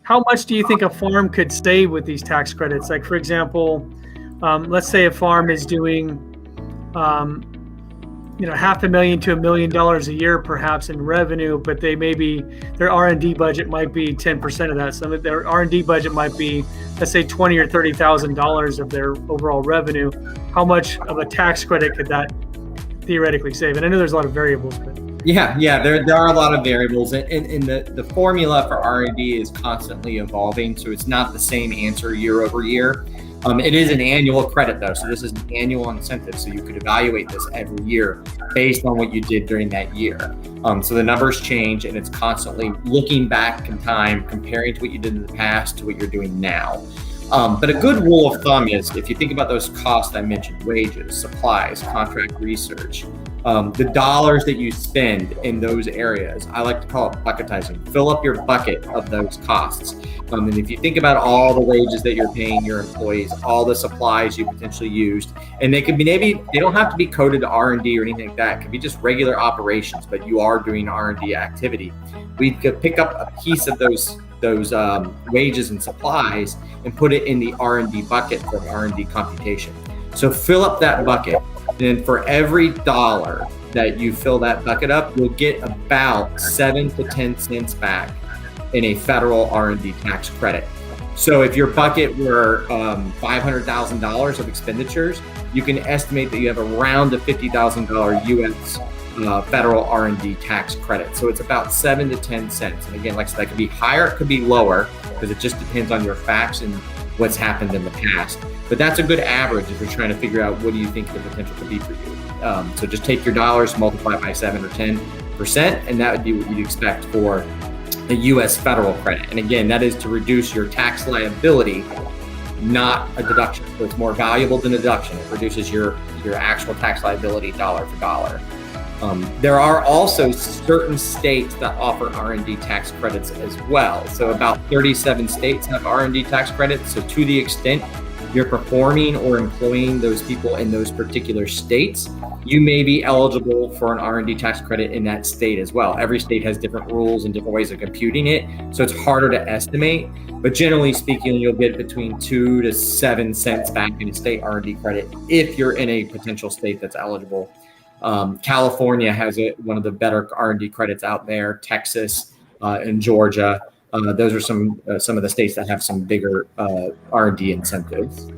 how much do you think a farm could save with these tax credits? Like, for example, let's say a farm is doing, $500,000 to $1 million a year, perhaps in revenue, but their R&D budget might be 10% of that. So their R&D budget might be, let's say, $20,000 or $30,000 of their overall revenue. How much of a tax credit could that theoretically save? And I know there's a lot of variables, but Yeah, there are a lot of variables, and the formula for R&D is constantly evolving, so it's not the same answer year over year. It is an annual credit though, so this is an annual incentive, so you could evaluate this every year based on what you did during that year. So the numbers change, and it's constantly looking back in time, comparing to what you did in the past to what you're doing now. But a good rule of thumb is, if you think about those costs I mentioned, wages, supplies, contract research, the dollars that you spend in those areas, I like to call it bucketizing. Fill up your bucket of those costs. And if you think about all the wages that you're paying your employees, all the supplies you potentially used, and they could be, maybe they don't have to be coded to R&D or anything like that. It could be just regular operations, but you are doing R&D activity. We could pick up a piece of those wages and supplies and put it in the R&D bucket for R&D computation. So fill up that bucket. And for every dollar that you fill that bucket up, you'll get about 7 to 10 cents back in a federal R&D tax credit. So if your bucket were $500,000 of expenditures, you can estimate that you have around a $50,000 U.S. Federal R&D tax credit. So it's about 7 to 10 cents. And again, like I said, that could be higher, it could be lower, because it just depends on your facts and what's happened in the past. But that's a good average if you're trying to figure out what do you think the potential could be for you. So just take your dollars, multiply by 7 or 10%, and that would be what you'd expect for the U.S. federal credit. And again, that is to reduce your tax liability, not a deduction. So it's more valuable than a deduction. It reduces your actual tax liability dollar for dollar. There are also certain states that offer R&D tax credits as well. So about 37 states have R&D tax credits. So to the extent you're performing or employing those people in those particular states, you may be eligible for an R&D tax credit in that state as well. Every state has different rules and different ways of computing it, so it's harder to estimate. But generally speaking, you'll get between 2 to 7 cents back in a state R&D credit if you're in a potential state that's eligible. California has one of the better R&D credits out there. Texas and Georgia. Those are some of the states that have some bigger R&D incentives.